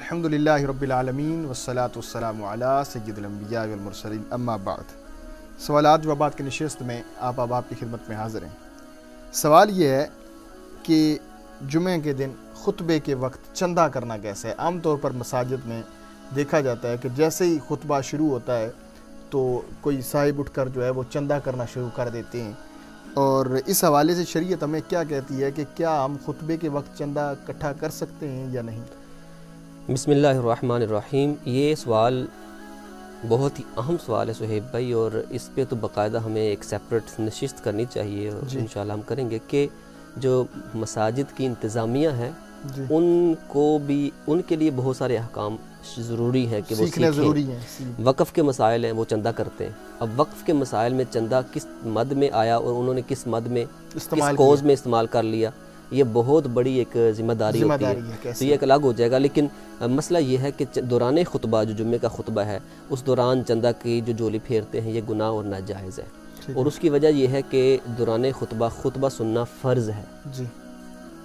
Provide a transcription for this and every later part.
الحمدللہ رب العالمین والصلاة والسلام علی سید الانبیاء والمرسلین اما بعد۔ سوالات جوابات کی نشست میں آپ کی خدمت میں حاضر ہیں۔ سوال یہ ہے کہ جمعہ کے دن خطبے کے وقت چندہ کرنا کیسے ہے؟ عام طور پر مساجد میں دیکھا جاتا ہے کہ جیسے ہی خطبہ شروع ہوتا ہے تو کوئی صاحب اٹھ کر جو ہے وہ چندہ کرنا شروع کر دیتے ہیں، اور اس حوالے سے شریعت ہمیں کیا کہتی ہے کہ کیا ہم خطبے کے وقت چندہ اکٹھا کر سکتے ہیں یا نہیں؟ بسم اللہ الرحمن الرحیم۔ یہ سوال بہت ہی اہم سوال ہے صہیب بھائی، اور اس پہ تو باقاعدہ ہمیں ایک سیپریٹ نشست کرنی چاہیے، اور انشاءاللہ ہم کریں گے کہ جو مساجد کی انتظامیہ ہے ان کو بھی ان کے لیے بہت سارے احکام ضروری ہیں کہ وہ سیکھیں۔ ضروری ہیں۔ وقف کے مسائل ہیں وہ چندہ کرتے ہیں۔ اب وقف کے مسائل میں چندہ کس مد میں آیا اور انہوں نے کس مد میں کس کوز میں استعمال کر لیا، یہ بہت بڑی ایک ذمہ داری ہوتی ہے، تو یہ ایک الگ ہو جائے گا۔ لیکن مسئلہ یہ ہے کہ دوران خطبہ جو جمعے کا خطبہ ہے اس دوران چندہ کی جو جولی پھیرتے ہیں یہ گناہ اور ناجائز ہے، اور اس کی وجہ یہ ہے کہ دوران خطبہ سننا فرض ہے،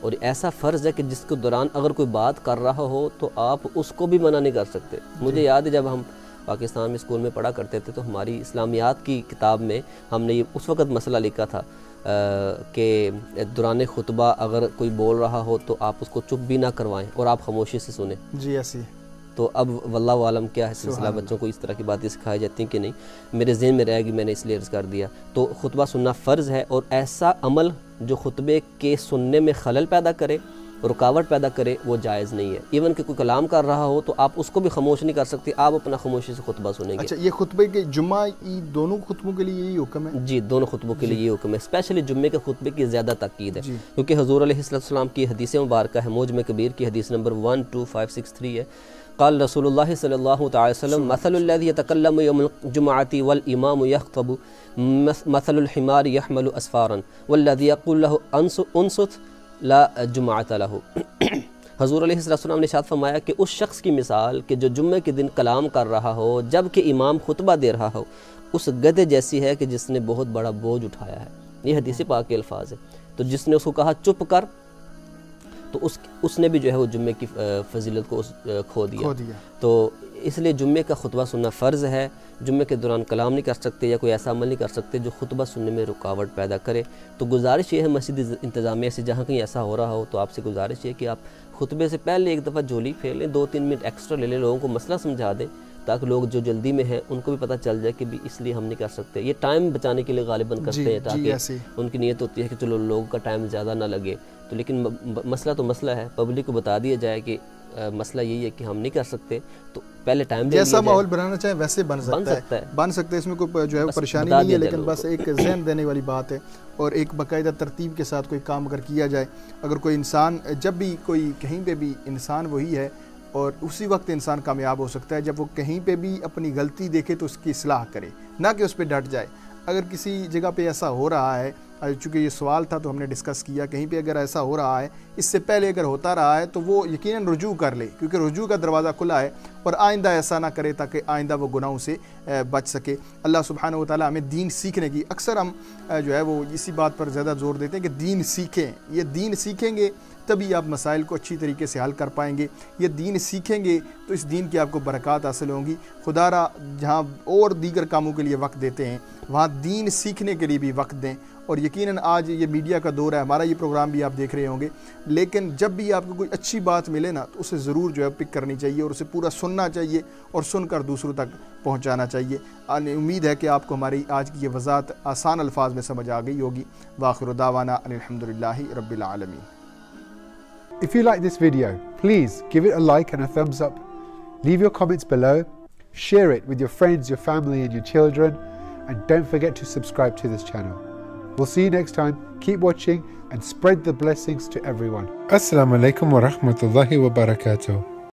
اور ایسا فرض ہے کہ جس کے دوران اگر کوئی بات کر رہا ہو تو آپ اس کو بھی منع نہیں کر سکتے۔ مجھے یاد ہے جب ہم پاکستان میں اسکول میں پڑھا کرتے تھے تو ہماری اسلامیات کی کتاب میں ہم نے اس وقت مسئلہ لکھا تھا کہ دوران خطبہ اگر کوئی بول رہا ہو تو آپ اس کو چپ بھی نہ کروائیں اور آپ خاموشی سے سنیں۔ جی ایسی تو اب واللہ عالم کیا ہے سلسلہ بچوں کو اس طرح کی باتیں سکھائی جاتی ہیں کہ نہیں، میرے ذہن میں رہے گی، میں نے اس لیے عرض کر دیا۔ تو خطبہ سننا فرض ہے، اور ایسا عمل جو خطبے کے سننے میں خلل پیدا کرے، رکاوٹ پیدا کرے، وہ جائز نہیں ہے۔ ایون کہ کوئی کلام کر رہا ہو تو آپ اس کو بھی خاموش نہیں کر سکتے، آپ اپنا خاموشی سے خطبہ سنیں گے۔ اچھا، یہ خطبے کے جمعہ دونوں خطبوں کے لیے یہی حکم ہے؟ جی، دونوں خطبوں کے لیے یہ حکم ہے، اسپیشلی جمعے کے خطبے کی زیادہ تاکید ہے، کیونکہ حضور علیہ السلام کی حدیث مبارکہ ہے، موجم کبیر کی حدیث نمبر 12563 ہے۔ قال رسول اللہ صلی اللہ تعالی وسلم مثل الذي يتكلم يوم الجمعة والإمام يخطب مثل الحمار يحمل أسفارا والذي يقول له انصت لا جمعة له۔ حضور علیہ السلام نے ارشاد فرمایا کہ اس شخص کی مثال کہ جو جمعے کے دن کلام کر رہا ہو جب کہ امام خطبہ دے رہا ہو اس گدھے جیسی ہے کہ جس نے بہت بڑا بوجھ اٹھایا ہے۔ یہ حدیث پاک کے الفاظ ہیں۔ تو جس نے اس کو کہا چپ کر تو اس نے بھی جو ہے وہ جمعے کی فضیلت کو کھو دیا۔ تو اس لیے جمعے کا خطبہ سننا فرض ہے۔ جمعے کے دوران کلام نہیں کر سکتے یا کوئی ایسا عمل نہیں کر سکتے جو خطبہ سننے میں رکاوٹ پیدا کرے۔ تو گزارش یہ ہے مسجد انتظامیہ سے جہاں کہیں ایسا ہو رہا ہو تو آپ سے گزارش یہ ہے کہ آپ خطبے سے پہلے ایک دفعہ جولی پھیر لیں، 2-3 منٹ ایکسٹرا لے لیں، لوگوں کو مسئلہ سمجھا دیں تاکہ لوگ جو جلدی میں ہیں ان کو بھی پتہ چل جائے کہ بھی اس لیے ہم نہیں کر سکتے۔ یہ ٹائم بچانے کے لیے غالباً کرتے ہیں تاکہ ان کی نیت ہوتی ہے کہ چلو لوگوں کا ٹائم زیادہ نہ لگے۔ تو لیکن مسئلہ تو مسئلہ ہے، پبلک کو بتا دیا جائے کہ مسئلہ یہی ہے کہ ہم نہیں کر سکتے، تو پہلے ٹائم جیسا ماحول بنانا چاہیں ویسے بن سکتا ہے، اس میں کوئی جو ہے پریشانی نہیں ہے، لیکن بس ایک ذہن دینے والی بات ہے، اور ایک باقاعدہ ترتیب کے ساتھ کوئی کام اگر کیا جائے۔ اگر کوئی انسان جب بھی کوئی کہیں پہ بھی انسان وہی ہے، اور اسی وقت انسان کامیاب ہو سکتا ہے جب وہ کہیں پہ بھی اپنی غلطی دیکھے تو اس کی اصلاح کرے، نہ کہ اس پہ ڈٹ جائے۔ اگر کسی جگہ پہ ایسا ہو رہا ہے، چونکہ یہ سوال تھا تو ہم نے ڈسکس کیا، کہیں پہ اگر ایسا ہو رہا ہے اس سے پہلے اگر ہوتا رہا ہے تو وہ یقیناً رجوع کر لے، کیونکہ رجوع کا دروازہ کھلا ہے، اور آئندہ ایسا نہ کرے تاکہ آئندہ وہ گناہوں سے بچ سکے۔ اللہ سبحانہ و تعالیٰ ہمیں دین سیکھنے کی، اکثر ہم جو ہے وہ اسی بات پر زیادہ زور دیتے ہیں کہ دین سیکھیں، یہ دین سیکھیں گے تبھی آپ مسائل کو اچھی طریقے سے حل کر پائیں گے، یہ دین سیکھیں گے تو اس دین کی آپ کو برکات حاصل ہوں گی۔ خدا را جہاں اور دیگر کاموں کے لیے وقت دیتے ہیں وہاں دین سیکھنے کے لیے بھی وقت دیں، اور یقیناً آج یہ میڈیا کا دور ہے، ہمارا یہ پروگرام بھی آپ دیکھ رہے ہوں گے، لیکن جب بھی آپ کو کوئی اچھی بات ملے نا تو اسے ضرور جو ہے پک کرنی چاہیے، اور اسے پورا سننا چاہیے اور سن کر دوسروں تک پہنچانا چاہیے۔ امید ہے کہ آپ کو ہماری آج کی یہ وضاحت آسان الفاظ میں سمجھ آ گئی ہوگی۔ وآخر دعوانا ان الحمدللہ رب العالمین۔ If you like this video, please give it a like and a thumbs up. Leave your comments below, share it with your friends, your family and your children, and don't forget to subscribe to this channel. We'll see you next time. Keep watching and spread the blessings to everyone. Assalamu alaikum wa rahmatullahi wa barakatuh.